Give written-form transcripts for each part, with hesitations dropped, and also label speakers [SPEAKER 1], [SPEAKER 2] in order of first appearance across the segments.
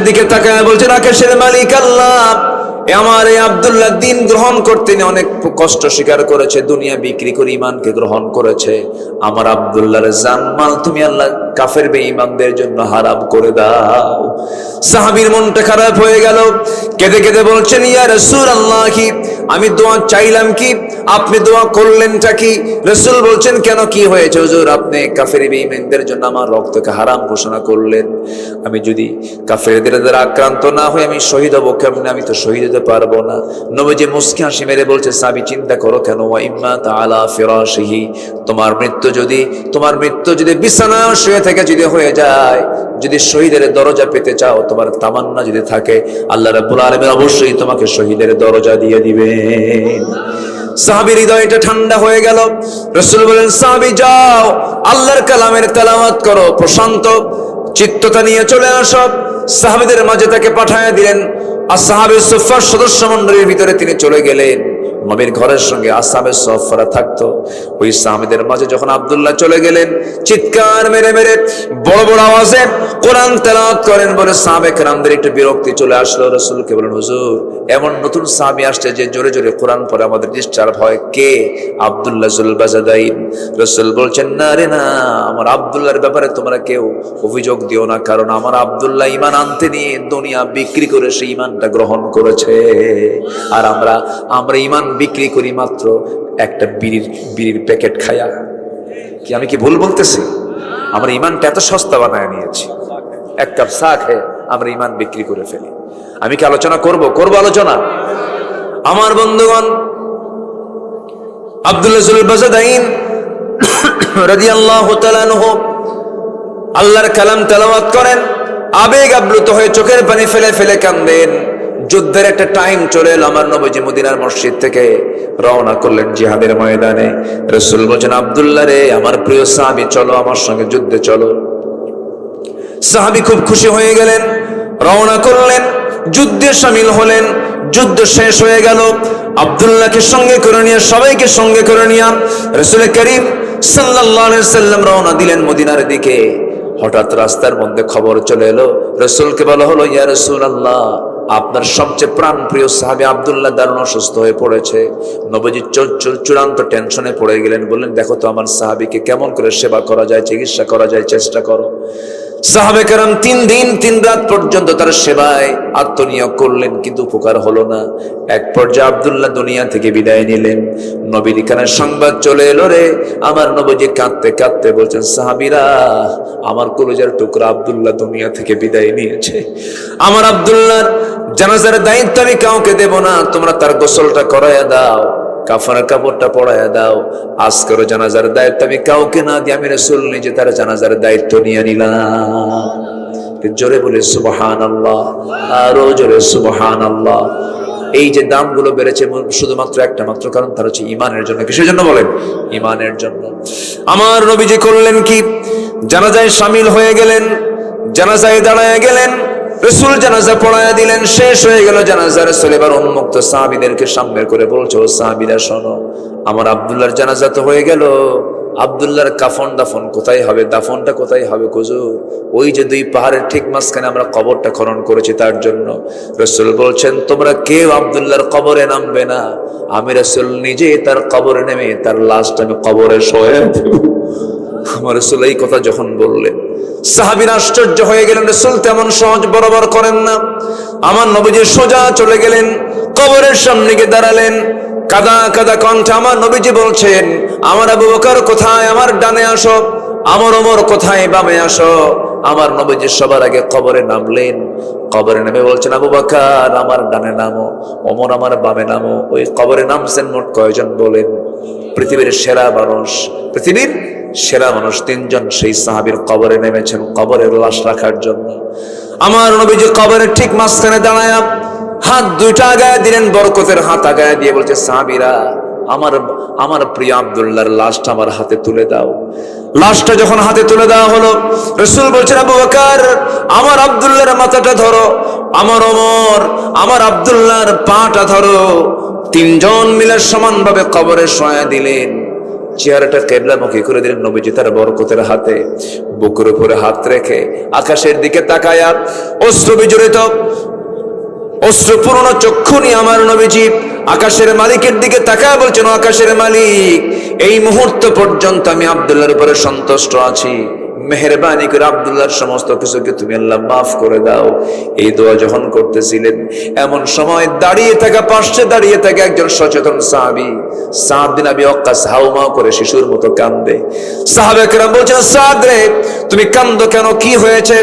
[SPEAKER 1] দিকে তাকায় বলছেন, আকাশের মালিক আল্লাহ, আমার এই আব্দুল্লাহ দিন গ্রহণ করতে অনেক কষ্ট স্বীকার করেছে, দুনিয়া বিক্রি করে ইমানকে গ্রহণ করেছে। আমার আব্দুল্লাহর জানমাল তুমি আল্লাহ কাফের বেঈমানদের জন্য হারাম করে দাও। সাহাবীর মনটা খারাপ হয়ে গেল, কেঁদে কেঁদে বলছেন, ইয়া রাসূলুল্লাহ, কি আমি দোয়া চাইলাম কি, আপনি দোয়া করলেনটা কি? রাসূল বলছেন, কেন, কি হয়েছে হুজুর? আপনি কাফের বেঈমানদের জন্য আমার রক্তকে হারাম ঘোষণা করলেন। আমি যদি কাফেরদের দ্বারা আক্রান্ত না হয়ে আমি শহীদ হবো কেমনে? আমি তো শহীদ হতে পারবো না। নবীজি মুস্কি হাসি মেরে বলছে, সাহাবী চিন্তা করো কেন? ওয়া ইম্মা তাআলা ফিরাশিহি, তোমার মৃত্যু যদি বিছানায় শুয়ে থেকে যদি হয়ে যায়, যদি শহীদের দরজা পেতে চাও, তোমার তামান্না যদি থাকে, আল্লাহ রাব্বুল আলামিন অবশ্যই তোমাকে শহীদের দরজা দিয়ে দিবেন। সাহাবীর হৃদয়টা ঠান্ডা হয়ে গেল। রাসূল বলেন, সাহাবী যাও, আল্লাহর কালামের তেলাওয়াত করো, প্রশান্ত চিত্ততা নিয়ে চলে আসো। সাহাবীদের মাঝে তাকে পাঠায়া দিলেন। আসহাবে সুফফার সদস্য মণ্ডলীর ভিতরে তিনি চলে গেলেন। নবীর ঘরের সঙ্গে আসহাবে সুফফারা থাকতো। ওই সাহাবীদের মাঝে যখন আব্দুল্লাহ চলে গেলেন, চিৎকার মেরে মেরে বড় বড় আওয়াজে কোরআন তেলাওয়াত করেন বলে সাহাবে কেরামদের একটু বিরক্তি চলে আসলো। রাসূলকে বলেন, হুজুর, এমন নতুন সাহাবী আসছে যে জোরে জোরে কোরআন পড়ে, আমাদের ডিস্টার্ব হয়। কে? আব্দুল্লাহ জুল বাজাদাইন। রাসূল বলছেন, না রে না, আমার আব্দুল্লাহর ব্যাপারে তোমরা কেউ অভিযোগ দিও না, কারণ আমার আব্দুল্লাহ ঈমান আনতে নিয়ে দুনিয়া বিক্রি করে সেই ঈমানটা গ্রহণ করেছে। আর আমরা ঈমান বিক্রি করি মাত্র একটা বিড়ির প্যাকেট খায়া। কি আমি কি ভুল বলতেছি? আমরা ঈমানটা এত সস্তা বানায় নিয়েছি, এক কাপ চা খেয়ে আমরা ঈমান বিক্রি করে ফেলি। আমি কি আলোচনা করব আলোচনা? আমার বন্ধুগণ, আব্দুল্লাহ জুল বাজাদাইন রাদিয়াল্লাহু তাআলা আনহু আল্লাহর কালাম তেলাওয়াত করেন, আবেগ আপ্লুত হয়ে চোখের পানি ফেলে ফেলে কাঁদেন। যুদ্ধের একটা টাইম চলে এলো। আমার নবীজি মদিনার মসজিদ থেকে রওনা করলেন জিহাদের ময়দানে। রাসূল বলেন, আব্দুল্লাহ রে, আমার প্রিয় সাহাবী, চলো আমার সঙ্গে যুদ্ধে চলো। সাহাবী খুব খুশি হয়ে গেলেন, রওনা করলেন, যুদ্ধে শামিল হলেন। যুদ্ধ শেষ হয়ে গেল। আব্দুল্লাহকে সঙ্গে করে নিয়ে, সবাইকে সঙ্গে করে নিয়ে রাসূল করিম সাল্লাল্লাহু আলাইহি সাল্লাম রওনা দিলেন মদিনার দিকে। হঠাৎ রাস্তার মধ্যে খবর চলে এলো, রাসূলকে বলা হলো, ইয়া রাসূলুল্লাহ, আপনার সবচেয়ে প্রাণ প্রিয় সাহাবী আব্দুল্লাহ দারুণ অসুস্থ হয়ে পড়েছে। নবীজি চূড়ান্ত টেনশনে পড়ে গেলেন। বললেন, দেখো তো আমার সাহাবীকে কেমন করে সেবা করা যায়, চিকিৎসা করা যায়, চেষ্টা করো। সাহাবে কেরাম 3 দিন 3 রাত পর্যন্ত তার সেবায় আত্মনিয়োগ করলেন, কিন্তু উপকার হলো না। এক পর্যায়ে আব্দুল্লাহ দুনিয়া থেকে বিদায় নিলেন। নবীর কানে সংবাদ চলে এলো, রে, আমার নবীজি কাঁদতে কাঁদতে বলছেন, সাহাবীরা, আমার কলিজার টুকরা আব্দুল্লাহ দুনিয়া থেকে বিদায় নিয়েছে। আমার আব্দুল্লাহর জানাজার দায়িত্ব আমি কাউকে দেব না, তোমরা তার গোসলটা করাইয়া দাও, কাফনের কাপড়টা পরাইয়া দাও। আজকের জানাজার দায়িত্ব আমি কাউকে না দিয়ে আমি রাসূল নিজে তার জানাজার দায়িত্ব নিয়ে নিলাম। জোরে বলে সুবহানাল্লাহ, আরো জোরে সুবহানাল্লাহ। এই যে দামগুলো বেড়েছে শুধুমাত্র একটা মাত্র কারণ, তার হচ্ছে ঈমানের জন্য। কিসের জন্য বলেন? ঈমানের জন্য। আমার নবীজি করলেন কি? জানাজায় শামিল হয়ে গেলেন, জানাজায় দাঁড়ায় গেলেন। রাসূল জানাজা পড়ায়া দিলেন, শেষ হয়ে গেল জানাজা। রাসূল এবার উন্মুক্ত সাহাবীদেরকে সামনে করে বলছে, ও সাহাবীরা শোনো, আমার আব্দুল্লাহর জানাজা তো হয়ে গেল, আব্দুল্লাহর কাফন দাফন কোথায় হবে, দাফনটা কোথায় হবে হুজুর? ওই যে 2 পাহাড়ের ঠিক মাঝখানে আমরা কবরটা খনন করেছি তার জন্য। রাসূল বলছেন, তোমরা কেউ আব্দুল্লাহর কবরে নামবে না, আমি রাসূল নিজে তার কবরে নেমে তার লাশটা আমি কবরে শোয়ে দেব। আমার রাসূল এই কথা যখন বললেন, সাহাবীরা আশ্চর্য হয়ে গেলেন। রাসূল তেমন সহজ বরাবর করেন না। আমার নবীজি সোজা চলে গেলেন, কবরের সামনে গিয়ে দাঁড়ালেন। কাদা কাদা কণ্ঠে আমার নবীজি বলছেন, আমার আবু বকর কোথায়, আমার ডানে আসো, আমার ওমর কোথায়, বামে আসো। আমার নবীজি সবার আগে কবরে নামলেন। কবরে নেমে বলছেন, আবু বকর আমার ডানে নামো, ওমর আমার বামে নামো। ওই কবরে নামছেন মোট কয়জন বলেন? পৃথিবীর সেরা মানুষ 3 জন সেই সাহাবীর কবরে নেমেছেন কবরের লাশ রাখার জন্য। আমার নবীজি কবরের ঠিক মাঝখানে দাঁড়ায়া হাত 2টা আগায় দিলেন, বরকতের হাত আগায় দিয়ে বলছে, সাহাবীরা, আমার প্রিয় আব্দুল্লাহর লাশটা আমার হাতে তুলে দাও। লাশটা যখন হাতে তুলে দেওয়া হলো, রাসূল বলছেন, আবু বকর আমার আব্দুল্লাহর মাথাটা ধরো, আমার ওমর আমার আব্দুল্লাহর পাটা ধরো। 3 জন মিলে সমানভাবে কবরে শোয়া দিলেন। চেহারাটা কিবলামুখী করে দিলেন নবীজি তার বরকতের হাতে, বুকের উপরে হাত রেখে আকাশের দিকে তাকায়া অশ্রু বিজড়িত অশ্রুপূর্ণ চক্ষু নিয়ে আমার নবীজি আকাশের মালিকের দিকে তাকায় বলছেন, আকাশের মালিক, এই মুহূর্ত পর্যন্ত আমি আব্দুল্লাহর উপরে সন্তুষ্ট আছি, মেহেরবানি করে আব্দুল্লাহর সমস্ত কিছুকে তুমি আল্লাহ মাফ করে দাও। এই দোয়া যখন করতেছিলেন এমন সময় দাঁড়িয়ে থাকা পাশে দাঁড়িয়ে থাকা একজন সচেতন সাহাবী সাদ বিন আবি ওয়াক্কাস হাউমাউ করে শিশুর মতো কান্দে। সাহাবা কেরাম বলছেন, সাদ রে তুমি কান্দো কেন, কি হয়েছে?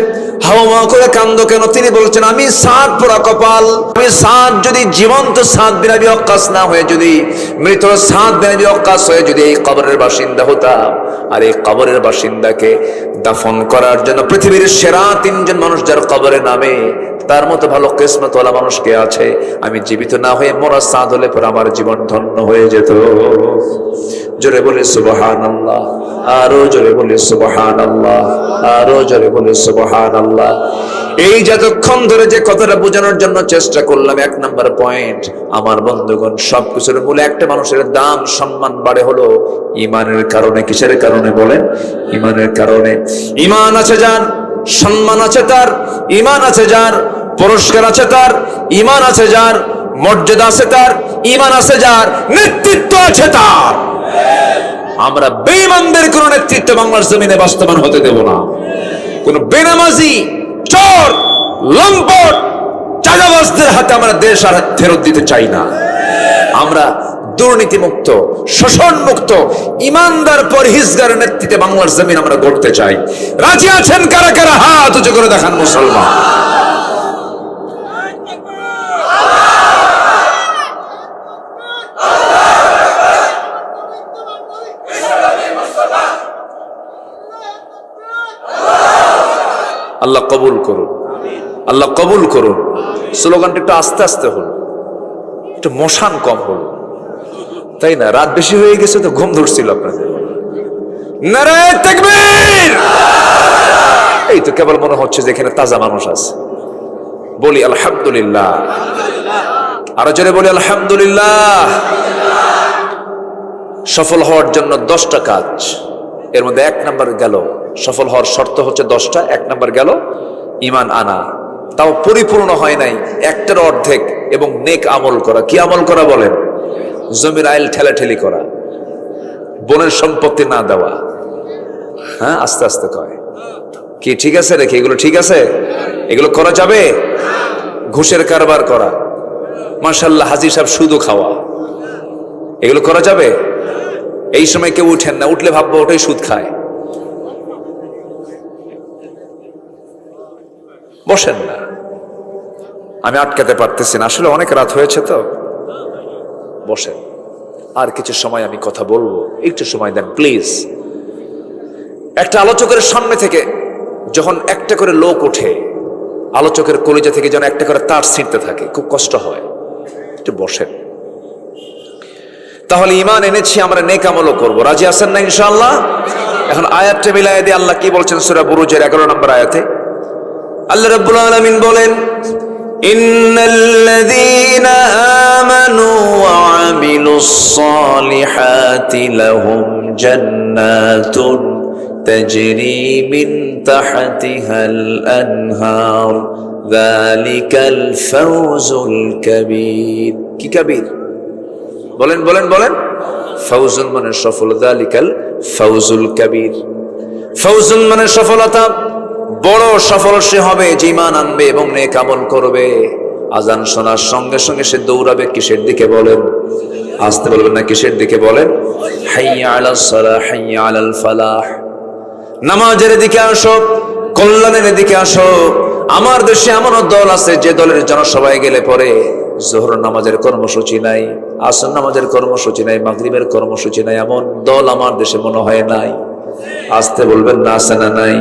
[SPEAKER 1] হাউমাউ করে কান্দো কেন? তিনি বলছেন, আমি সাদ পোড়া কপাল, আমি সাদ যদি জীবন্ত সাদ বিন আবি ওয়াক্কাস না হয়ে যদি মৃত সাদ বিন আবি ওয়াক্কাস হয়ে যদি এই কবরের বাসিন্দা হতাম, আর এই কবরের বাসিন্দাকে দাফন করার জন্য পৃথিবীর সেরা 3 জন মানুষ যার কবরে নামে, তার মতো ভালো কিসমতওয়ালা মানুষ কে আছে? আমি জীবিত না হয়ে মোরা সাদ হলে পরে আমার জীবন ধন্য হয়ে যেত। জোরে বলে সুবহানাল্লাহ, আরো জোরে বলে সুবহানাল্লাহ, আরো জোরে বলে সুবহানাল্লাহ। এই যতক্ষণ ধরে যে কথাটা বোঝানোর জন্য চেষ্টা করলাম, 1 নাম্বার পয়েন্ট, আমার বন্ধুগণ, সবকিছুর মূলে একটা মানুষের দাম সম্মান বাড়ে হলো ইমানের কারণে। কিসের কারণে বলেন? ইমানের কারণে। ইমান আছে যার, সম্মান আছে তার, ইমান আছে যার, পুরস্কার আছে তার, ইমান আছে যার, মর্যাদা আছে তার, ইমান আছে যার, নেতৃত্ব আছে তার। আমরা বেঈমানদের কোন নেতৃত্ব বাংলার জমিনে বাস্তবায়ন হতে দেব না। কোন বেনামাজি, চোর, লম্পট, চাঁদাবাজদের হাতে আমরা দেশ আর ফেরত দিতে চাই না। আমরা দুর্নীতি মুক্ত, শোষণ মুক্ত, ইমানদার পরহেজগার নেতৃত্বে বাংলার জমিন আমরা গড়তে চাই। রাজি আছেন কারা কারা? হাত উঁচু করে দেখান মুসলমান। আল্লাহ কবুল করুন, আল্লাহ কবুল করুন। স্লোগানটা একটু আস্তে আস্তে হলো, একটু মশান কম হলো, তাই না? রাত বেশি হয়ে গেছে তো ঘুম ধরছিল আপনাদের। নারায়ে তাকবীর! এই তো কেবল মনে হচ্ছে যে এখানে তাজা মানুষ আছে। বলি আলহামদুলিল্লাহ, আরো জোরে বলি আলহামদুলিল্লাহ। সফল হওয়ার জন্য 10টা কাজ, এর মধ্যে 1 নাম্বার গেল। সফল হওয়ার শর্ত হচ্ছে 10টা, 1 নাম্বার গেল ঈমান আনা, তাও পরিপূর্ণ হয় নাই, 1টার অর্ধেক, এবং নেক আমল করা। কি আমল করা বলেন? জমির আইল ঠেলাঠেলি করা, বোনের সম্পত্তি না দেওয়া। হ্যাঁ, আস্তে আস্তে কয়। কি ঠিক আছে রেখে? এগুলো ঠিক আছে? এগুলো করা যাবে? ঘুষের কারবার করা, মাশাআল্লাহ, হাজী সাহেব সুদও খাওয়া, এগুলো করা যাবে? এই সময় কেউ উঠেন না, উঠলে ভাববো ওটাই সুদ খায়। বসেন না, আমি আটকাতে পারতেছি না, আসলে অনেক রাত হয়েছে তো। বসেন, আর কিছু সময় আমি কথা বলবো, একটু সময় দেন প্লিজ। একটা আলোচকের সামনে থেকে যখন একটা করে লোক ওঠে, আলোচকের কলিজা থেকে যেন একটা করে তার ছিঁড়তে থাকে, খুব কষ্ট হয়। একটু বসেন। তাহলে ঈমান এনেছি, আমরা নেক আমলও করবো। রাজি আছেন না ইনশাআল্লাহ? এখন আয়াতটা মিলাইয়া দিয়ে আল্লাহ কি বলছেন সূরা বুরুজের 11 নম্বর আয়াতে? আল্লাহ রাব্বুল আলামিন বলেন, ইন্নাল্লাযীনা আমানু ওয়া আমিলুস সালিহাতি লাহুম জান্নাতুন তাজরি মিন তাহতিহাল আনহার যালিকাল ফাওজুল কাবীর। কি কাবীর? বলেন বলেন বলেন। ফাউজুল মানে সফল, যালিকাল ফাওজুল কাবীর। ফাউজুল মানে সফলতা, বড় সফল সে হবে যে ঈমান আনবে এবং নেক আমল করবে। আজান শোনার সঙ্গে সঙ্গে সে দৌড়াবে কিসের দিকে বলেন? আসতে বলবেন না, কিসের দিকে বলেন? হাইয়া আলাস সালাহ, হাইয়া আলাল ফালাহ। নামাজের দিকে আসো, কল্যাণের দিকে আসো। আমার দেশে এমন দল আছে যে দলের জনসভায় গেলে পরে জোহর নামাজের কর্মসূচি নাই, আসর নামাজের কর্মসূচি নাই, মাগরিবের কর্মসূচি নাই। এমন দল আমার দেশে মনে হয় নাই। আসতে বলবেন না, আছে না নাই?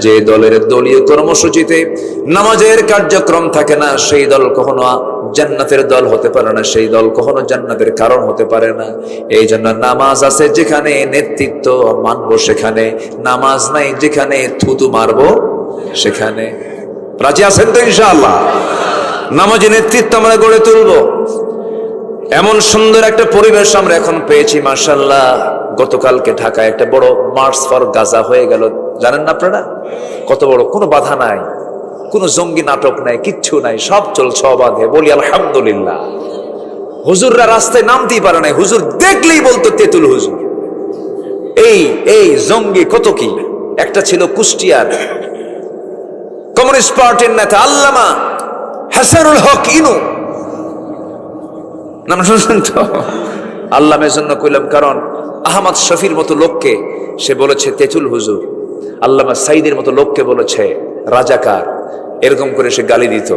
[SPEAKER 1] যে দলের দলীয় কর্মসূচিতে নামাজের কার্যক্রম থাকে না, সেই দল কখনো জান্নাতের দল হতে পারে না, সেই দল কখনো জান্নাতের কারণ হতে পারে না। এই জন্য নামাজ আছে যেখানে নেতৃত্ব মানবো সেখানে, নামাজ নাই যেখানে থুতু মারবো সেখানে। রাজি আছেন তো ইনশাআল্লাহ? নামাজি নেতৃত্ব আমরা গড়ে তুলবো। এমন সুন্দর একটা পরিবেশ আমরা এখন পেয়েছি, মাশাআল্লাহ। গতকালকে ঢাকায় একটা বড় মার্চ ফর গাজা হয়ে গেল, জানেন না আপনারা? কত বড়, কোনো বাধা নাই, কোনো জঙ্গি নাটক নাই, কিচ্ছু নাই, সব চলছে অবাধে। বলি আলহামদুলিল্লাহ। হুজুররা রাস্তায় নামতেই পারে নাই, হুজুর দেখলেই বলতো তেতুল হুজুর। এই জঙ্গি কত কি। একটা ছিল কুষ্টিয়ার কমিউনিস্ট পার্টির নেতা আল্লামা হাসানুল হক ইনু, নাম শুনছেন তো? আল্লামের জন্য কইলাম, কারণ আহমদ শফির মতো লোককে সে বলেছে তেতুল হুজুর, আল্লামা সাইদের মতো লোককে বলেছে রাজাকার, এরকম করে সে গালি দিত।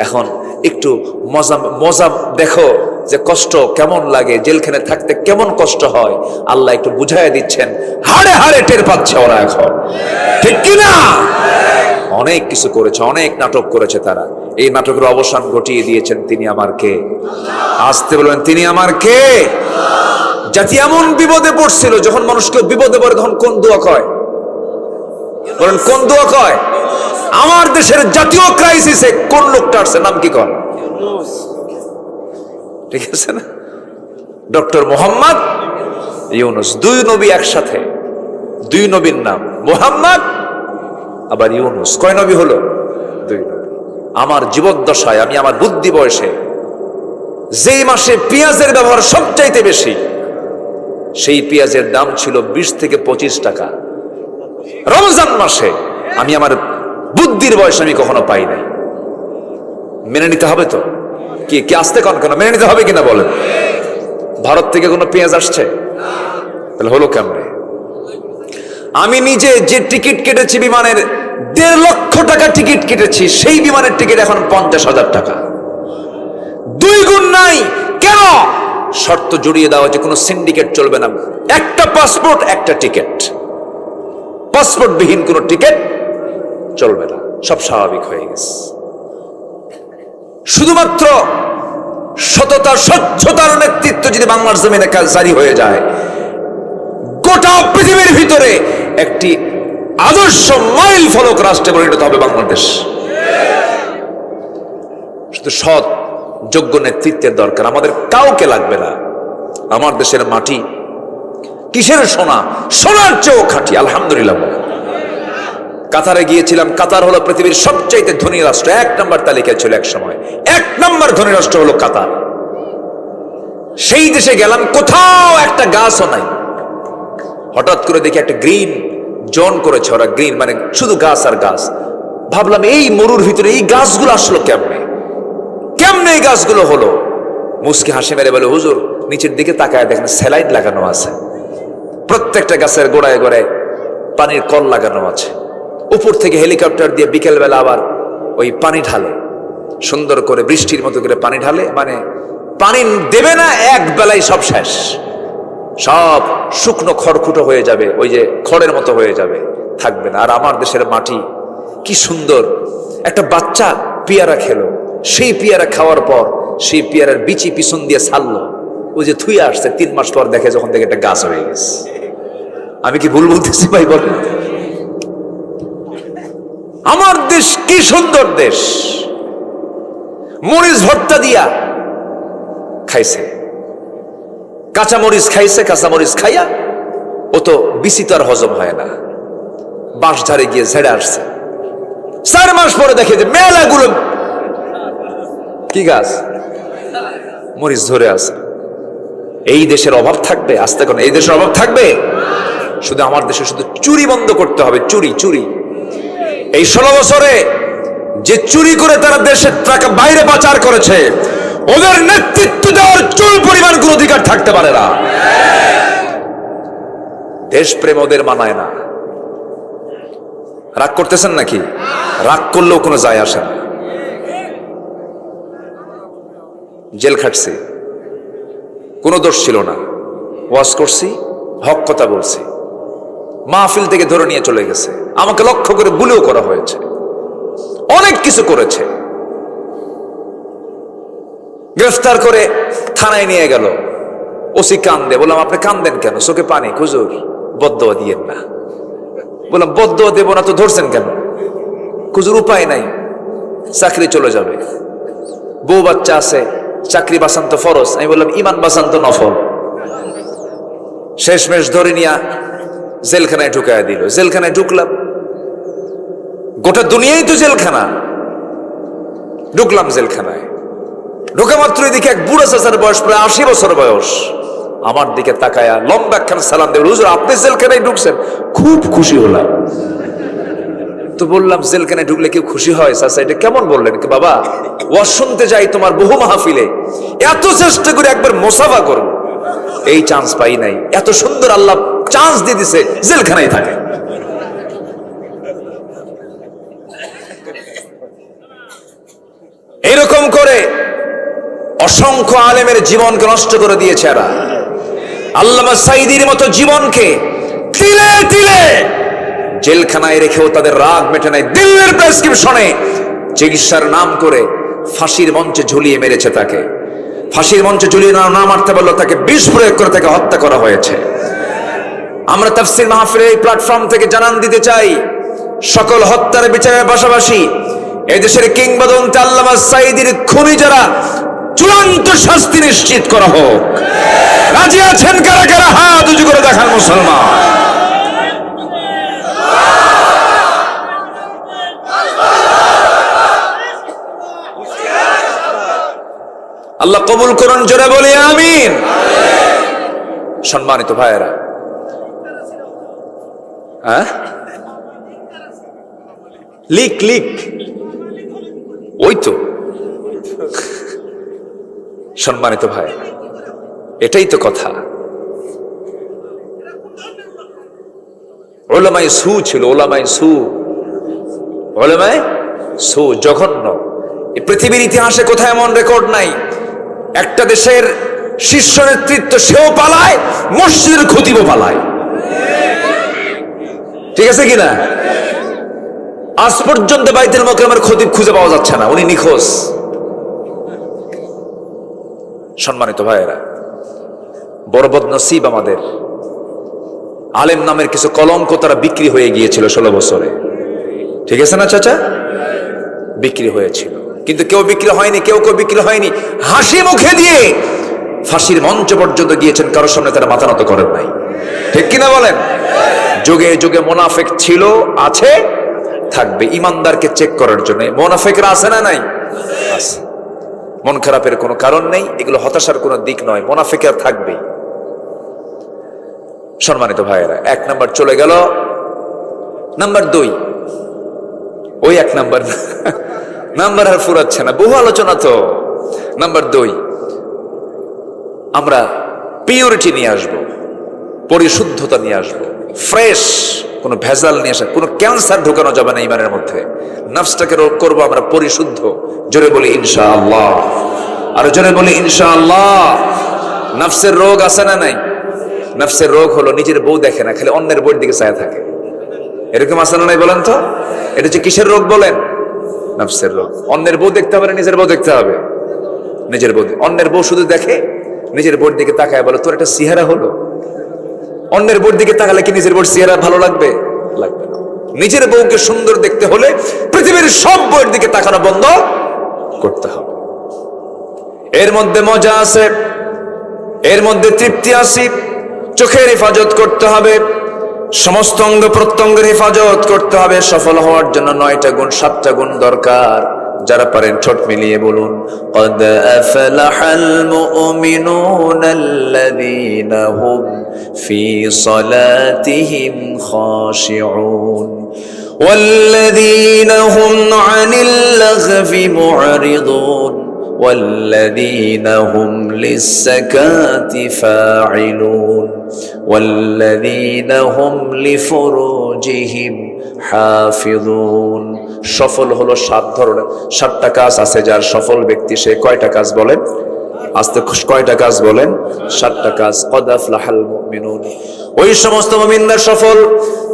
[SPEAKER 1] এখন একটু মজা মজা দেখো যে কষ্ট কেমন লাগে, জেলখানে থাকতে কেমন কষ্ট হয়, আল্লাহ একটু বুঝাইয়া দিচ্ছেন, হাড়ে হাড়ে টের পাচ্ছে ওরা এখন, ঠিক কিনা? অনেক কিছু করেছে, অনেক নাটক করেছে তারা, এই নাটকের অবসান ঘটিয়ে দিয়েছেন তিনি আমার কে? আসতে বলবেন, তিনি আমার কে? জাতি এমন বিপদে পড়ছিল, যখন মানুষকে বিপদে পড়ে তখন কোন দোয়া কয়? বলেন কোন দোয়া কয়? আমার দেশের জাতীয় ক্রাইসিসে কোন লোকটা আসছে, নাম কি কয়? ঠিক আছে না? ডক্টর মোহাম্মদ ইউনুস। দুই নবী একসাথে, দুই নবীর নাম মোহাম্মদ আবার ইউনুস। কয় নবী হলো? দুই নবী। আমার জীবদ্দশায়, আমি আমার বুদ্ধি বয়সে যেই মাসে পেঁয়াজের ব্যবহার সবচাইতে বেশি, সেই পেঁয়াজের দাম ছিল 20 থেকে 25 টাকা। রমজান মাসে আমি আমার বুদ্ধির বয়স আমি কখনো পাই নাই। মেনে নিতে হবে তো? কি আসতে কন কেন? মেনে নিতে হবে কিনা বলেন? ভারত থেকে কোনো পেঁয়াজ আসছে? তাহলে হলো কেমনে? আমি নিজে যে টিকিট কেটেছি বিমানের, 1.5 লক্ষ টাকা টিকিট কেটেছি, সেই বিমানের টিকিট এখন 50,000 টাকা, 2 গুণ নাই। কেন? শর্ত জড়িয়ে দেওয়া হচ্ছে, কোনো সিন্ডিকেট চলবে না, একটা পাসপোর্ট একটা টিকিট, পাসপোর্ট বিহীন কোনো টিকিট চলবে না, সব স্বাভাবিক হয়ে গেছে। শুধুমাত্র সততা স্বচ্ছতার নেতৃত্ব যদি বাংলার জমিনে জারি হয়ে যায়, গোটা পৃথিবীর ভিতরে একটি আদর্শ মাইল ফলক রাষ্ট্রে পরিণত হবে বাংলাদেশ। শুধু সৎ যোগ্য নেতৃত্বের দরকার, আমাদের কাউকে লাগবে না। আমার দেশের মাটি কিসের সোনা? সোনার চেয়েও খাঁটি, আলহামদুলিল্লাহ। কাতারে গিয়েছিলাম, কাতার হলো পৃথিবীর সবচাইতে ধনী রাষ্ট্র, 1 নম্বর তালিকায় ছিল এক সময়, 1 নম্বর ধনী রাষ্ট্র হলো কাতার। সেই দেশে গেলাম, কোথাও একটা গাছও নাই। হঠাৎ করে দেখি একটা গ্রিন জোন করেছে ওরা, গ্রিন মানে শুধু গাছ আর গাছ। ভাবলাম এই মরুর ভিতরে এই গাছগুলো আসলো কেমনে, কেমনে এই গাছগুলো হলো? মুস্কি হাসি মেরে বলে, হুজুর নিচের দিকে তাকায় দেখেন স্যালাইন লাগানো আছে, প্রত্যেকটা গাছের গোড়ায় গোড়ায় পানির কল লাগানো আছে। উপর থেকে হেলিকপ্টার দিয়ে বিকেল বেলা আবার ওই পানি ঢালে, সুন্দর করে বৃষ্টির মতো করে পানি ঢালে, মানে পানি দেবে না এক বেলায় সব শেষ, সব শুকনো খড়কুটো হয়ে যাবে, ওই যে খড়ের মতো হয়ে যাবে, থাকবে না। আর আমার দেশের মাটি কি সুন্দর। একটা বাচ্চা পেয়ারা খেলো, সেই পেয়ারা খাওয়ার পর সেই পেয়ারার বিচি পিছন দিয়ে ছাড়লো, ওই যে থুয়ে আসছে, 3 মাস পর দেখে যখন দেখে একটা গাছ হয়ে গেছে। আমি কি ভুল বলতেছি ভাই বলেন? আমার দেশ কি সুন্দর দেশ। মরিচ ভর্তা দিয়া খাইছে, কাঁচা মরিচ খাইছে, কাঁচা মরিচ খাইয়া ও তো বিচি তো আর হজম হয় না, বাঁশ ঝাড়ে গিয়ে ঝেড়ে আসছে। 4 মাস পরে দেখে যে মেলাগুলো কি গাছ, মরিচ ধরে আছে। এই দেশের অভাব থাকবে? আস্তে কোন এই দেশের অভাব থাকবে? শুধু আমার দেশে শুধু চুরি বন্ধ করতে হবে, চুরি চুরি। এই 16 বছরে যে চুরি করে তারা দেশের টাকা বাইরে পাচার করেছে, ওদের নেতৃত্ব দেওয়ার চুল পরিমাণ কোন অধিকার থাকতে পারে না। দেশপ্রেম ওদের মানায় না। রাগ করতেছেন নাকি? রাগ করলেও কোনো যায় আসে না। জেল খাটছি, কোনো দোষ ছিল না, ওয়াজ করছি, হক কথা বলছি, মাহফিল থেকে ধরে নিয়ে চলে গেছে, আমাকে লক্ষ্য করে গুলিও করা হয়েছে, অনেক কিছু করেছে। গ্রেফতার করে থানায় নিয়ে গেল, ওসি কান্দে। বললাম আপনি কান্দেন কেন? চোখে পানি। হুজুর বদদোয়া দিয়েন না। বললাম বদদোয়া দেব না তো ধরছেন কেন? হুজুর উপায় নাই, চাকরি চলে যাবে, বউ বাচ্চা আছে, চাকরি বাঁচান তো ফরজ। আমি বললাম ইমান বাঁচান তো নফল। শেষমেশ ধরে নিয়া জেলখানায় ঢুকায় দিল। জেলখানায় ঢুকলাম, গোটা দুনিয়াই তো জেলখানা। ঢুকলাম জেলখানায়, ঢোকা মাত্রই দেখি এক বুড়া চাচার বয়স প্রায় 80 বছর বয়স, আমার দিকে তাকায়া লম্বা একখান সালাম দেব, হুজুর আপনি জেলখানায় ঢুকছেন? খুব খুশি হলাম। তো বললাম জেলখানায় ঢুকলে কেউ খুশি হয়? চাচা এটা কেমন বললেন? কি বাবা, ওয়াজ শুনতে যাই তোমার বহু মাহফিলে, এত চেষ্টা করে একবার মোসাফা করব, এই চান্স পাই নাই। এত সুন্দর আল্লাহ চান্স দিয়ে দিছে, জেলখানায় থাকে। এরকম করে অসংখ্য আলেমের জীবনকে নষ্ট করে দিয়েছে এরা। আল্লামা সাঈদীর মতো জীবনকে তিলে তিলে জেলখানায় রেখেও তাদের রাগ মেটে নাই। দিল্লির প্রেসক্রিপশনে চিকিৎসার নাম করে ফাঁসির মঞ্চে ঝুলিয়ে মেরেছে তাকে। ফাঁসির মঞ্চে ঝুলিয়ে না মারতে পারলো, তাকে বিষ প্রয়োগ করে তাকে হত্যা করা হয়েছে। আমরা তাফসীর মাহফিলের এই প্ল্যাটফর্ম থেকে জানান দিতে চাই, সকল হত্যার বিচারের পাশাপাশি এদেশের কিংবদন্তি আল্লামা সাঈদীর খুনি যারা, চূড়ান্ত শাস্তি নিশ্চিত করা হোক। রাজি আছেন কারা কারা? হাত উঁচু করে দেখান মুসলমান। আল্লাহ কবুল করুন, জোরে বলি আমিন। সম্মানিত ভাইয়েরা, লিক লিক ওই তো, সম্মানিত ভাই, এটাই তো কথা। ওলামায়ে সু ছিল, ওলামায়ে সু, ওলামায়ে সু জঘন্য। এই পৃথিবীর ইতিহাসে কোথায় এমন রেকর্ড নাই। একটা দেশের শীর্ষ নেতৃত্ব সেও পালায়, মসজিদের খতিবও পালায়। ঠিক আছে কিনা? আজ পর্যন্ত বাইতুল মুকাররমের খতিব খুঁজে পাওয়া যাচ্ছে না, উনি নিখোঁজ। সম্মানিত ভাইয়েরা, বড় বদনসিব আমাদের, আলেম নামের কিছু কলঙ্ক তারা বিক্রি হয়ে গিয়েছিল 16 বছরে। ঠিক আছে না চাচা? বিক্রি হয়েছিল, কিন্তু কেউ বিক্রি হয়নি, কেউ বিক্রি হয়নি। হাসি মুখে দিয়ে ফাঁসির মঞ্চ পর্যন্ত গিয়েছেন, কারোর সামনে তারা মাথা নত করেন নাই। ঠিক কিনা বলেন? যুগে যুগে মুনাফিক ছিল, আছে, থাকবে। ইমানদারকে চেক করার জন্য মুনাফিকরা আছে না নাই? আছে। মন খারাপের কোনো কারণ নেই, এগুলো হতাশার কোনো দিক নয়, মুনাফিকরা থাকবে। সম্মানিত ভাইয়েরা, 1 নাম্বার চলে গেল। নাম্বার 2, ওই 1 নাম্বার নাম্বার আর ফুরাচ্ছে না, বহু আলোচনা তো। নাম্বার 2, আমরা পিউরিটি নিয়ে আসবো, পরিশুদ্ধতা নিয়ে আসবো, ফ্রেশ, কোনো ভেজাল নিয়ে আসা, কোনো ক্যান্সার ঢোকানো যাবে না ইমানের মধ্যে। নফসটাকে করবো আমরা পরিশুদ্ধ। জোরে বলি ইনশাআল্লাহ, আর জোরে বলি ইনশাআল্লাহ। নফসের রোগ আছে না নাই? নফসের রোগ হলো নিজের বউ দেখে না, খালি অন্যের বউয়ের দিকে চায় থাকে। এরকম আছে না নাই বলেন তো? এটা যে কিসের রোগ বলেন? নফসের রোগ। অন্যের বউ দেখতে হবে না নিজের বউ দেখতে হবে? নিজের বউ। অন্যের বউ শুধু দেখে, নিজের বউর দিকে তাকায় বলে তোর একটা চেহারা হলো। অন্যের বউর দিকে তাকালে কি নিজের বউর চেহারা ভালো লাগবে? লাগবে না। নিজের বউকে সুন্দর দেখতে হলে পৃথিবীর সব বউয়ের দিকে তাকানো বন্ধ করতে হবে। এর মধ্যে মজা আছে, এর মধ্যে তৃপ্তি আছে। চোখের হেফাজত করতে হবে, সমস্ত অঙ্গ প্রত্যঙ্গের হেফাজত করতে হবে। সফল হওয়ার জন্য 9টা গুণ, 7টা গুণ দরকার। যারা পারেন ঠোঁট মিলিয়ে বলুন, قد أفلح المؤمنون الذين هم في صلاتهم خاشعون والذين هم عن اللغو معرضون والذين هم للزكاة فاعلون والذين هم لفروجهم হাফিজুন। সফল হলো 7 ধরনের, 7টা কাজ আছে। যার সফল ব্যক্তি সে কয়টা কাজ বলেন? আস্তে কয়টা কাজ বলেন? 7টা কাজ। কদ আফলাহাল মুমিনুন, ওই সমস্ত মুমিনরা সফল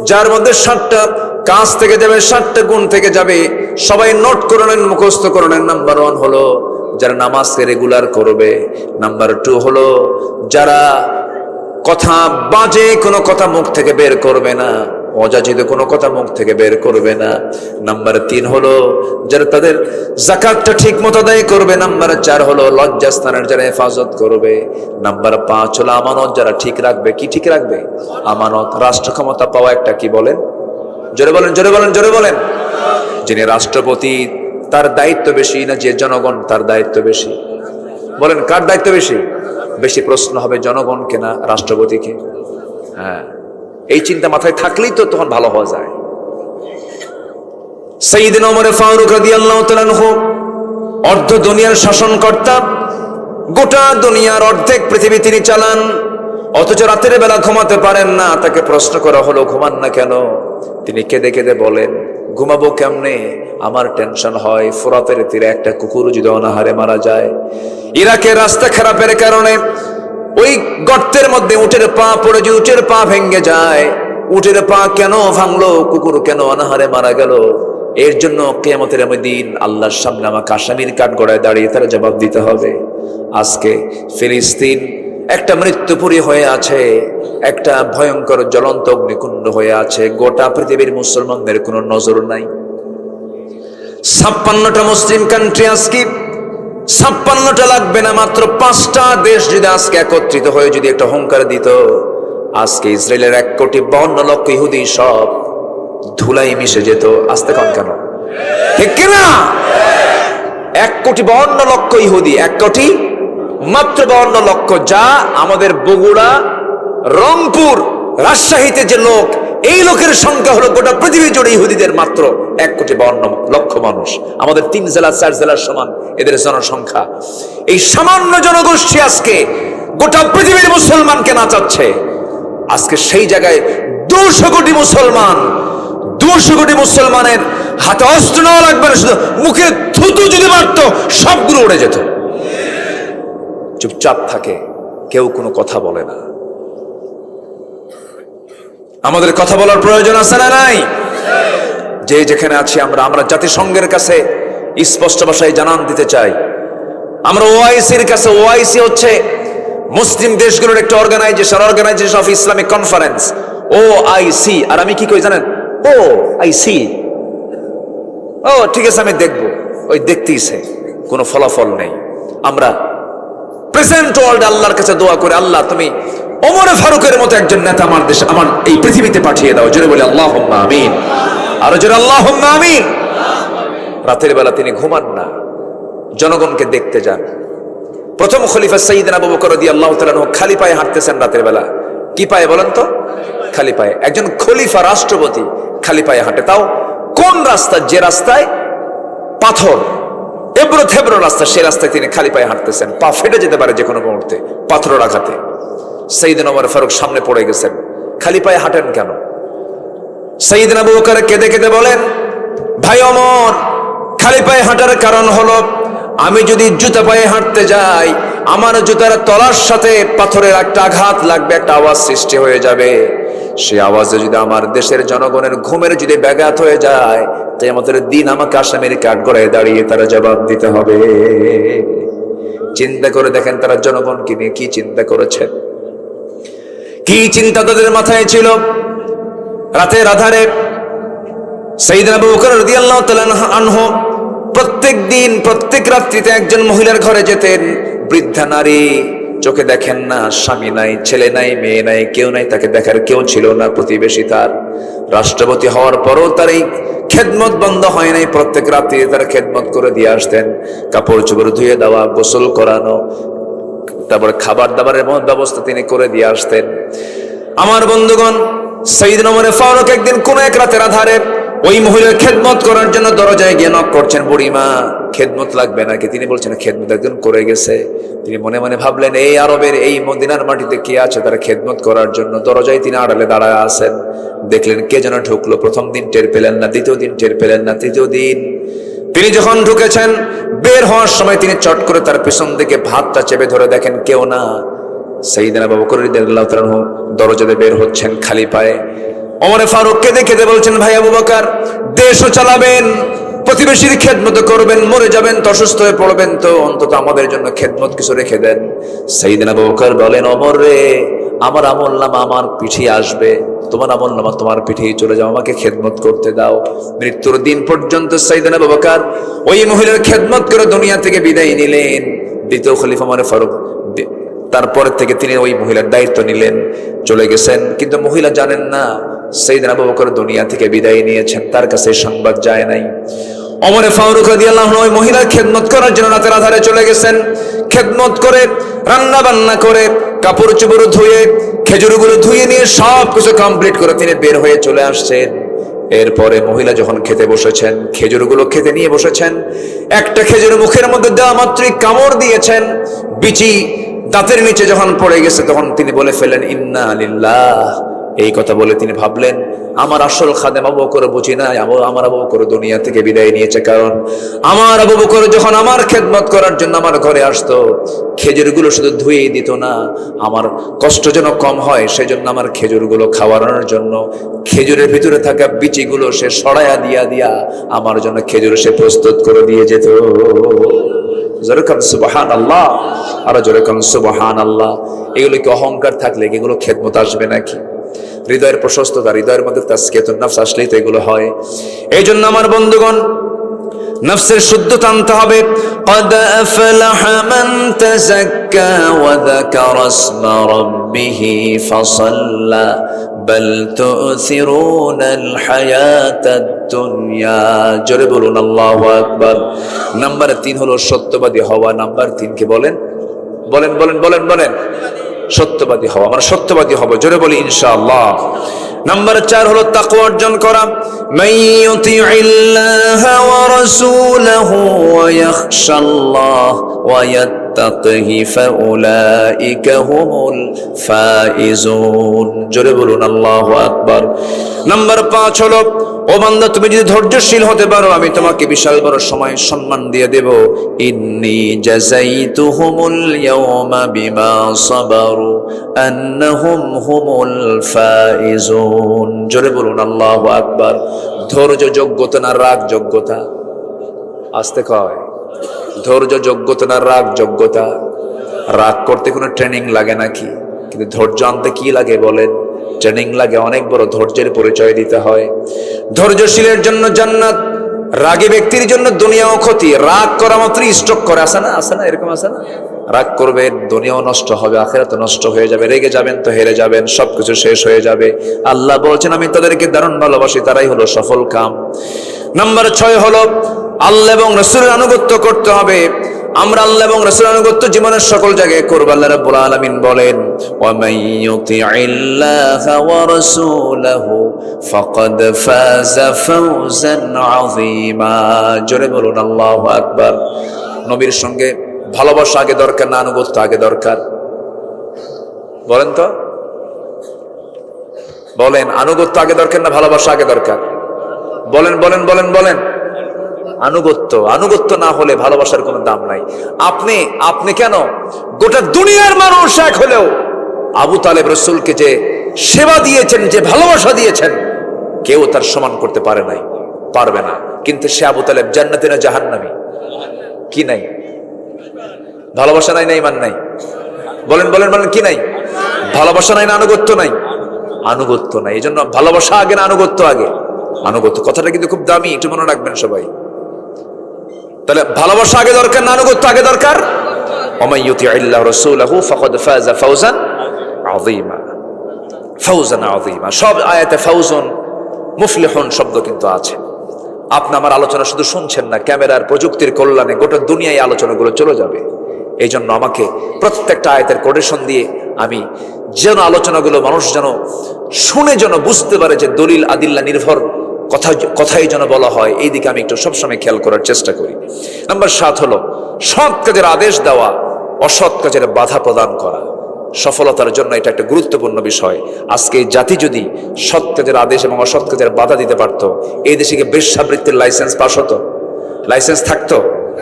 [SPEAKER 1] যার মধ্যে 7টা কাজ থেকে যাবে, 7টা গুণ থেকে যাবে। সবাই নোট করে নেন, মুখস্থ করে নেন। নাম্বার 1 হলো যারা নামাজকে রেগুলার করবে। নাম্বার 2 হলো যারা কথা বাজে কোনো কথা মুখ থেকে বের করবে না। অযাচিত কোনো কথা মুখ থেকে বের করবে না। নাম্বার 3 হলো যারা তাদের যাকাতটা ঠিক মতো আদায় করবে। নাম্বার 4 হলো লজ্জাস্থানের যারা হেফাজত করবে। নাম্বার 5 হলো আমানত যারা ঠিক রাখবে। কি ঠিক রাখবে? আমানত। রাষ্ট্র ক্ষমতা পাওয়া একটা কি বলেন? জোরে বলেন, জোরে বলেন, জোরে বলেন। যিনি রাষ্ট্রপতি তার দায়িত্ব বেশি না যে জনগণ তার দায়িত্ব বেশি? বলেন কার দায়িত্ব বেশি? বেশি প্রশ্ন হবে জনগণকে না রাষ্ট্রপতিকে? হ্যাঁ, এই চিন্তা মাথায় থাকলেই তো তখন ভালো হওয়া যায়। সাইয়েদনা ওমর ফারুক রাদিয়াল্লাহু তাআলা আনহু অর্ধ দুনিয়ার শাসনকর্তা, গোটা দুনিয়ার অর্ধেক পৃথিবী তিনি চালান, অথচ রাতের বেলা ঘুমাতে পারেন না। তাকে প্রশ্ন করা হলো ঘুমান না কেন? তিনি কেঁদে কেঁদে বলেন, ঘুমাবো কেমনে, আমার টেনশন হয় ফোরাতের তীরে একটা কুকুর যদি অনাহারে মারা যায়, ইরাকের রাস্তা খারাপের কারণে ওই গর্তের মধ্যে উটের পা পড়ে যে উটের পা ভেঙে যায়, উটের পা কেন ভাঙলো, কুকুর কেন অনাহারে মারা গেল, এর জন্য কিয়ামতের দিন আল্লাহর সামনে আমাকে আসামির কাঠগড়ায় দাঁড়িয়ে তার জবাব দিতে হবে। আজকে ফিলিস্তিন একটা মৃত্যুপুরী হয়ে আছে, একটা ভয়ঙ্কর জ্বলন্ত অগ্নিকুণ্ড হয়ে আছে। গোটা পৃথিবীর মুসলমানদের কোনো নজর নাই। 56টা মুসলিম কান্ট্রি, আজকে 56টা লাগবে না, মাত্র 5টা দেশ যদি আজকে একত্রিত হয়ে যদি একটা হুঙ্কার দিত, আজকে ইসরায়েলের 1,52,00,000 ইহুদি সব ধুলাই মিশে যেত। আসতে কন কেন? ঠিক কিনা? 1,52,00,000 ইহুদি, 1,00,00,000 মাত্র 52,00,000, যা আমাদের বগুড়া, রংপুর, রাজশাহীতে যে লোক, এই লোকের সংখ্যা হলো গোটা পৃথিবী জুড়ে ইহুদিদের মাত্র 1,52,00,000 মানুষ। আমাদের 3 জেলা 4 জেলার সমান এদের জনসংখ্যা। এই সামান্য জনগোষ্ঠী আজকে গোটা পৃথিবীর মুসলমানকে নাচাচ্ছে। আজকে সেই জায়গায় 200 কোটি মুসলমান, 200 কোটি মুসলমানের হাতে অস্ত্র নেওয়া লাগবে না, শুধু মুখে থুতু যদি মারত সবগুলো উড়ে যেত। চুপচাপ থাকে, কেউ কোনো কথা বলে না। আমাদের কথা বলার প্রয়োজন আছে না নাই? যে যেখানে আছি আমরা জাতিসংঘের কাছে স্পষ্ট ভাষায় জানান দিতে চাই, আমরা ওআইসির কাছে, ওআইসি হচ্ছে মুসলিম দেশগুলোর একটা organization of Islamic conference, OIC. আর আমি কি কই জানেন? ওআইসি। ও ঠিক আছে, আমি দেখবো। ওই দেখতেইছে, কোনো ফলাফল নেই। আমরা প্রেজেন্ট ওয়ার্ল্ড আল্লাহর কাছে দোয়া করে, আল্লাহ তুমি ওমর ফারুকের মতো একজন নেতা আমার দেশে, আমার এই পৃথিবীতে পাঠিয়ে দাও। জোরে বলে আল্লাহুম্মা আমিন। আরো জোরে আল্লাহুম্মা আমিন। রাতের বেলা তিনি ঘুমান না, জনগণকে দেখতে যান। প্রথম খলিফা সাইয়েদনা আবু বকর রাদিয়াল্লাহু তাআলা আনহু খালি পায়ে হাঁটতেছেন রাতের বেলা। কি পায়ে বলেন তো? খালি পায়ে। একজন খলিফা, রাষ্ট্রপতি খালি পায়ে হাঁটে, তাও কোন রাস্তা? যে রাস্তায় পাথর, এবড়ো থেবড়ো রাস্তা, সেই রাস্তায় তিনি খালি পায়ে হাঁটতেছেন। পা ফেটে যেতে পারে যে কোনো মুহূর্তে পাথরের আঘাতে। সাইয়েদনা ওমর ফারুক সামনে পড়ে গেছেন। খালি পায়ে হাঁটেন কেন? সাইয়েদনা আবু বকর কেঁদে কেঁদে বলেন, ভাই ওমর, খালি পায়ে হাঁটার কারণ হলো আমি যদি জুতা পায়ে হাঁটতে যাই, আমার জুতার তলার সাথে পাথরের একটা আঘাত লাগবে, একটা আওয়াজ সৃষ্টি হয়ে যাবে। সেই আওয়াজে যদি আমার দেশের জনগণের ঘুমের যদি ব্যাঘাত হয়ে যায়, কিয়ামতের দিন আমাকে আসামির কাঠগড়ায় দাঁড়িয়ে তারা জবাব দিতে হবে। চিন্তা করে দেখেন তারা জনগণকে নিয়ে কি চিন্তা করেছেন, কি চিন্তা তাদের মাথায় ছিল। রাতের আধারে সাইয়েদনা আবু বকর রাদিয়াল্লাহু তাআলা আনহু প্রত্যেক দিন, প্রত্যেক রাত্রিতে একজন মহিলার ঘরে যেতেন। বৃদ্ধা নারী, চোখে দেখেন না, স্বামী নাই, ছেলে নাই, মেয়ে নাই, কেউ নাই, তাকে দেখার কেউ ছিল না, প্রতিবেশী তার। রাষ্ট্রপতি হওয়ার পরও তার এই খেদমত বন্ধ হয় নাই। প্রত্যেক রাত্রি তার খেদমত করে দিয়ে আসতেন, কাপড় চোপড় ধুয়ে দেওয়া, গোসল করানো, তারপরে খাবার দাবারের ব্যবস্থা তিনি করে দিয়ে আসতেন। আমার বন্ধুগণ, সাইয়েদনা ওমর ফারুক একদিন কোন এক রাতের আধারে ওই মহিলার খেদমত করার জন্য দরজায় গিয়ে নক করছেন। বুড়িমা, খেদমত লাগবে নাকি? তিনি বলছেন খেদমত একজন করে গেছে। তিনি মনে মনে ভাবলেন, এই আরবের এই মদিনার মাটিতে কে আছে তারা খেদমত করার জন্য? দরজায় তিনি আড়ালে দাঁড়ায় আছেন। দেখলেন কে যেন ঢুকলো। প্রথম দিন টের পেলেন না, দ্বিতীয় দিন টের পেলেন না, তৃতীয় দিন তিনি যখন ঢুকেছেন, বের হওয়ার সময় তিনি চট করে তার পিছন দিকে ভাতটা চেপে ধরে দেখেন কেউ না। সাইয়েদনা আবু বকর রাদিয়াল্লাহু তাআলা আনহু দরজাতে বের হচ্ছেন খালি পায়ে। ওমর ফারুক কেঁদে কেঁদে বলছেন, ভাই আবু বকর, দেশও চালাবেন, প্রতিবেশীর খেদমত করবেন, মরে যাবেন তো অসুস্থ হয়ে পড়বেন তো অন্তত আমাদের জন্য খেদমত কিছু রেখে দেন। সাইয়েদনা আবু বকর বলেন, ওমর রে, আমার আমলনামা আমার পিঠে আসবে, তোমার আমলনামা তোমার পিঠেই চলে যাও, আমাকে খেদমত করতে দাও। মৃত্যুর দিন পর্যন্ত সাইয়েদনা আবু বকর ওই মহিলার খেদমত করে দুনিয়া থেকে বিদায় নিলেন। দ্বিতীয় খলিফা ওমর ফারুক তারপর থেকে তিনি ওই মহিলার দায়িত্ব নিলেন, চলে গেছেন। কিন্তু মহিলা জানেন না সাইয়েদনা আবু বকর দুনিয়া থেকে বিদায় নিয়েছেন, তার কাছে সংবাদ যায় নাই। ওমর ফারুক রাদিয়াল্লাহু আনহু ওই মহিলার খেদমত করার জন্য রাতের আধারে চলে গেছেন। খেদমত করে, রান্না বান্না করে, কাপড় চোপড় ধুয়ে, খেজুরগুলো ধুয়ে নিয়ে সব কিছু কমপ্লিট করে তিনি বের হয়ে চলে আসছেন। এরপরে মহিলা যখন খেতে বসেছেন, খেজুরগুলো খেতে নিয়ে বসেছেন, একটা খেজুর মুখের মধ্যে দেওয়া মাত্রই কামড় দিয়েছেন। বিচি দাঁতের নিচে যখন পড়ে গেছে তখন তিনি বলে ফেলেন, ইন্না লিল্লাহ। এই কথা বলে তিনি ভাবলেন, আমার আসল খাদেম আবু বকর বুঝি না, আমার আবু বকর দুনিয়া থেকে বিদায় নিয়েছে। কারণ আমার আবু বকর যখন আমার খেদমত করার জন্য আমার ঘরে আসতো, খেজুরগুলো শুধু ধুয়েই দিত না, আমার কষ্ট যেন কম হয় সেজন্য আমার খেজুরগুলো খাওয়ানোর জন্য খেজুরের ভিতরে থাকা বিচিগুলো সে সরাইয়া দিয়া আমার জন্য খেজুর সে প্রস্তুত করে দিয়ে যেত। যেরকম সুবহানাল্লাহ, আর যেরকম সুবহানাল্লাহ। এগুলো কি অহংকার থাকলে এগুলো খেদমত আসবে নাকি? হৃদয়ের প্রশস্ততা, হৃদয়ের মধ্যে তাজকিয়াতুন নফস আসলেই তো এগুলো হয়। এই জন্য আমার বন্ধুগণ, নফসের শুদ্ধতা আনতে হবে। قد أفلح من تزكى وذكر اسم ربه فصلى بل تؤثرون الحياة الدنيا। জোরে বলুন আল্লাহু আকবার। নাম্বার 3 হলো সত্যবাদী হওয়া। নাম্বার 3 কি বলেন? বলেন বলেন বলেন বলেন। সত্যবাদী হওয়া। আমরা সত্যবাদী হব, জোরে বলি ইনশাআল্লাহ। নাম্বার 4 হলো তাকওয়া অর্জন করা। মাইয়ুতিইল্লাহা ওয়া রাসূলাহু ওয়া ইয়াখশাল্লাহ ওয়া ইয়াত্তাকিহি ফাউলাইকা হুমুল ফাইজুন। জোরে বলুন আল্লাহু আকবার। নাম্বার 5 হলো, ও বান্দা তুমি যদি ধৈর্যশীল হতে পারো আমি তোমাকে বিশাল বড় সময় সম্মান দিয়ে দেব। ইন্নী জাযাইতুহুমুল ইয়াওমা বিমা সাবারু আন্নাহুম হুমুল ফাইজুন। জোরে বলুন আল্লাহু আকবার। ধৈর্য যোগ্যতা না রাগ যোগ্যতা? আস্তে কয়। ধৈর্য যোগ্যতা না রাগ যোগ্যতা? রাগ করতে কোনো ট্রেনিং লাগে নাকি? কিন্তু ধৈর্য আনতে কি লাগে বলেন? ট্রেনিং লাগে, অনেক বড় ধৈর্যের পরিচয় দিতে হয়। ধৈর্যশীলের জন্য জান্নাত, রাগী ব্যক্তির জন্য দুনিয়াও ক্ষতি। রাগ করা মাত্রই স্ট্রোক করে, আসে না? আসে না? এরকম আছে না? রাগ করবে, দুনিয়াও নষ্ট হবে, আখিরাতও নষ্ট হয়ে যাবে। রেগে যাবেন তো হেরে যাবেন, সবকিছু শেষ হয়ে যাবে। আল্লাহ বলছেন আমি তাদেরকে দারুণ ভালোবাসি, তারাই হলো সফল কাম। নাম্বার 6 হলো আল্লাহ এবং রাসূলের আনুগত্য করতে হবে। আমরা আল্লাহ এবং রাসূলের আনুগত্য জীবনের সকল জায়গায় করব। আল্লাহ রাব্বুল আলামিন বলেন, ওয়া মাইয়ুতিইল্লাহা ওয়া রাসূলাহু ফাকাদ ফাযা ফাওজান আযীমা। জোরে বলুন আল্লাহু আকবার। নবীর সঙ্গে ভালোবাসা আগে দরকার না আনুগত্য আগে দরকার? বলেন তো, বলেন। আনুগত্য আগে দরকার না ভালোবাসা আগে দরকার? বলেন বলেন বলেন বলেন। আনুগত্য। আনুগত্য না হলে ভালোবাসার কোনো দাম নাই। আপনি কেন, গোটা দুনিয়ার মানুষ এক হলেও আবু তালেব রাসূলকে যে সেবা দিয়েছেন, যে ভালোবাসা দিয়েছেন, কেউ তার সমান করতে পারে নাই, পারবে না। কিন্তু সে আবু তালেব জান্নাতি না জাহান্নামী? কি নাই? ভালোবাসা নাই না ঈমান নাই? বলেন বলেন বলেন, কি নাই? ভালোবাসা নাই না আনুগত্য নাই? আনুগত্য নাই। এই জন্য ভালোবাসা আগে না আনুগত্য আগে? আনুগত্য। কথাটা কিন্তু খুব দামি, একটু মনে রাখবেন সবাই। তাহলে ভালোবাসা আগে দরকার না আনুগত্য আগে দরকার? ওয়া মাইয়ুতিইল্লাহা ওয়া রাসূলাহু ফাকাদ ফাযা ফাওজান আযীমা। ফাওজান আযীমা। সব আয়াতে ফাওজুন, মুফলিহুন শব্দ কিন্তু আছে। আপনি আমার আলোচনা শুধু শুনছেন না, ক্যামেরার প্রযুক্তির কল্যাণে গোটা দুনিয়ায় আলোচনাগুলো চলে যাবে। এই জন্য আমাকে প্রত্যেকটা আয়াতের কোটেশন দিয়ে আমি যেন আলোচনাগুলো মানুষ যেন শুনে, যেন বুঝতে পারে যে দলিল আদিল্লা নির্ভর কথাই যেন বলা হয়, এই দিকে আমি একটু সবসময় খেয়াল করার চেষ্টা করি। নাম্বার 7 হলো সৎ কাজের আদেশ দেওয়া, অসৎ কাজের বাধা প্রদান করা। সফলতার জন্য এটা একটা গুরুত্বপূর্ণ বিষয়। আজকে এই জাতি যদি সৎ কাজের আদেশ এবং অসৎ কাজের বাধা দিতে পারতো, এই দেশে কি বেশ্যাবৃত্তির লাইসেন্স পাস হতো? লাইসেন্স থাকতো?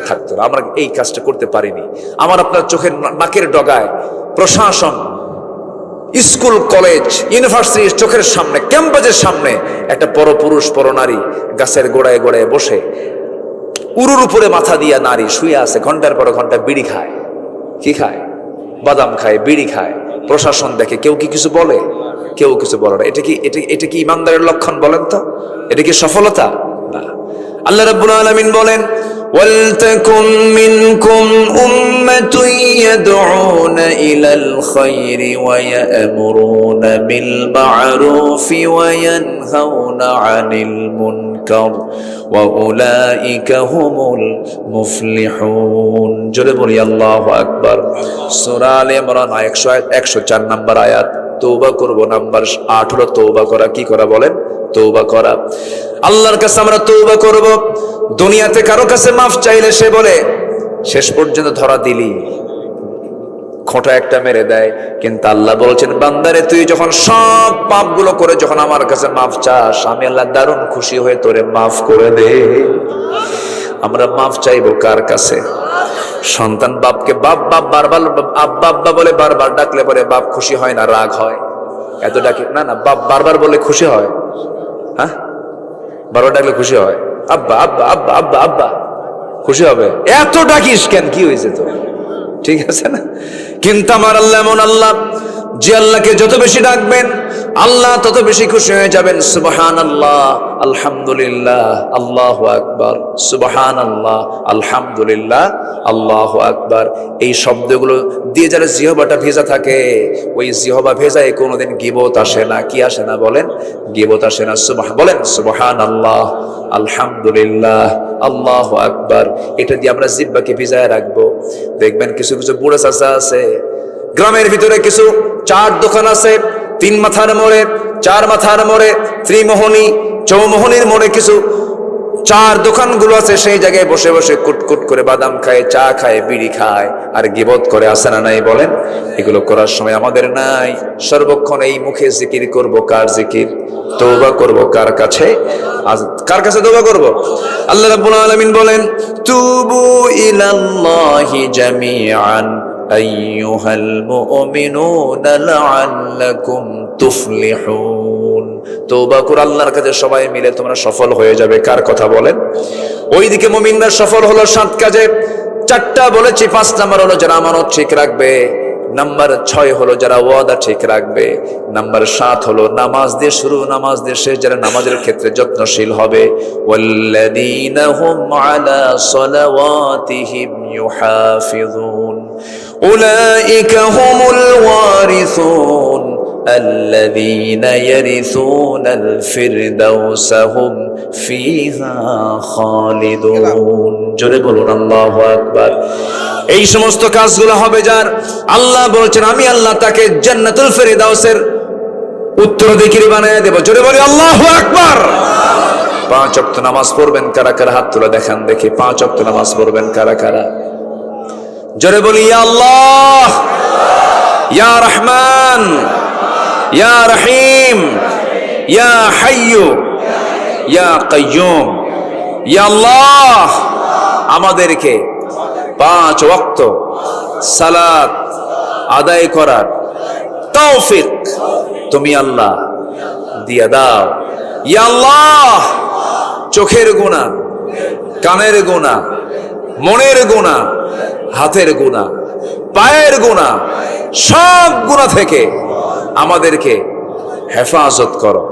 [SPEAKER 1] থাকতো না। আমরা এই কাজটা করতে পারিনি। আমার আপনার চোখের নাকের ডগায় প্রশাসন, স্কুল, কলেজ, ইউনিভার্সিটির চোখের সামনে, ক্যাম্পাসের সামনে একটা পরপুরুষ পরনারী গাছের গোড়ায় গোড়ায় বসে উরুর উপরে মাথা দিয়া নারী শুয়ে আছে, ঘন্টার পর ঘন্টা বিড়ি খায়। কি খায়? বাদাম খায়, বিড়ি খায়। প্রশাসন দেখে, কেউ কি কিছু বলে? কেউ কিছু বলে না। এটা কি ইমানদারের লক্ষণ বলেন তো? এটা কি সফলতা? না। আল্লাহ রাব্বুল আলামিন বলেন, ওয়ালতাকুম মিনকুম উম্মাতুন ইয়াদউনা ইলাল খায়রি ওয়া ইয়া'মুরুনা বিল মা'রুফি ওয়া ইয়ানহাউনা আনিল মুনকার ওয়া উলাইকা হুমুল মুফলিহুন। জোরে বলি আল্লাহু আকবার। সূরা আলে ইমরান 104 নম্বর আয়াত। তওবা করব, নাম্বার 8 হলো তওবা করা। কি করা বলেন? তওবা করা। আল্লাহর কাছে আমরা তওবা করব। দুনিয়াতে কারো কাছে মাফ চাইলে সে বলে শেষ পর্যন্ত ধরা দিলি, খোঁটা একটা মেরে দেয়। কিন্তু আল্লাহ বলছেন, বান্দারে তুই যখন সব পাপগুলো করে যখন আমার কাছে মাফ চাস, আমি আল্লাহ দারুণ খুশি হয়ে তোরে মাফ করে দে। আমরা মাফ চাইবো কার কাছে? সন্তান বাপকে বাপ বাপ বারবার আব্বা আব্বা বলে বারবার ডাকলে পরে বাপ খুশি হয় না, রাগ হয়? এত ডাকি না, না, বাপ বারবার বলে খুশি হয়। হ্যাঁ, বারবার ডাকলে খুশি হয়। আব্বা আব্বা আব্বা আব্বা আব্বা, খুশি হবে। এত ডাকিস কেন? কি হয়েছে তো? ঠিক আছে না? কিন্তু আমার আল্লাহ এমন আল্লাহ, যে আল্লাহকে যত বেশি ডাকবেন আল্লাহ তত বেশি খুশি হয়ে যাবেন। সুবহানাল্লাহ, আলহামদুলিল্লাহ, আল্লাহু আকবার। সুবহানাল্লাহ, আলহামদুলিল্লাহ, আল্লাহু আকবার। এই শব্দগুলো দিয়ে যারা জিহ্বাটা ভেজা থাকে, ওই জিহ্বা ভেজায় কোনোদিন গীবত আসে না। কি আসে না বলেন? গীবত আসে না। বলেন সুবহানাল্লাহ, আলহামদুলিল্লাহ, আল্লাহু আকবার। এটা দিয়ে আমরা জিহ্বাকে ভিজায় রাখবো। দেখবেন কিছু কিছু বুড়া চাচা আছে, গ্রামের ভিতরে কিছু চার দোকান আছে, 3 মাথার মোড়ে, 4 মাথার মোড়ে, ত্রিমোহনী, চৌমোহনীর মোড়ে কিছু 4 দোকানগুলো আছে। সেই জায়গায় বসে বসে কুটকুট করে বাদাম খায়, চা খায়, বিড়ি খায়, আর গীবত করে। আছে না নাই বলেন? এগুলো করার সময় আমাদের নাই। সর্বক্ষণ এই মুখে জিকির করব। কার জিকির? তওবা করব কার কাছে? কার কাছে তওবা করব? আল্লাহ রাব্বুল আলামিন বলেন, তুবু ইলাল্লাহি জামিআন আইয়ুহাল মুমিনুনা লাআল্লাকুম তুফলিহুন। তওবা করে আল্লাহর কাছে সবাই মিলে তোমরা সফল হয়ে যাবে। কার কথা বলেন? ওইদিকে মুমিনরা সফল হলো 7 কাজে। 4টা বলেছি। 5 নাম্বার হলো যারা আমানত ঠিক রাখবে। নাম্বার 6 হলো যারা ওয়াদা ঠিক রাখবে। নাম্বার 7 হলো নামাজ দিয়ে শুরু, নামাজ দিয়ে শেষ, যারা নামাজের ক্ষেত্রে যত্নশীল হবে। ওয়াল্লাযীনা হুম আলা সালাওয়াতিহিম ইউহাফিযুন উলাইকা হুমুল ওয়ারিসুন আল্লাযীনা ইয়ারিসুনাল ফিরদাউসা হুম ফিহা খালিদুন। জোরে বলুন আল্লাহু আকবার। এই সমস্ত কাজগুলো হবে যার, আল্লাহ বলছেন আমি আল্লাহ তাকে জান্নাতুল ফিরদাউসের উত্তরাধিকারী বানিয়ে দেব। জোরে বলি আল্লাহু আকবার। 5 ওয়াক্ত নামাজ পড়বেন কারা কারা? হাত তুলে দেখান দেখি। 5 ওয়াক্ত নামাজ পড়বেন কারা কারা? জোরে বলি ইয়া আল্লাহ, ইয়া রহমান, ইয়া রহিম, ইয়া হাইয়্যু, ইয়া কাইয়্যুম। ইয়া আল্লাহ, আমাদেরকে 5 ওয়াক্ত সালাত আদায় করার তৌফিক তুমি আল্লাহ দিয়া দাও। ইয়া আল্লাহ, চোখের গুনাহ, কানের গুনাহ, মনের গুনাহ, হাতের গুনাহ, পায়ের গুনাহ, সব গুনাহ থেকে আমাদেরকে হেফাজত করো,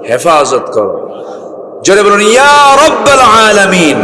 [SPEAKER 1] হেফাজত করো। জোরে বলুন ইয়া রাব্বাল আলামিন।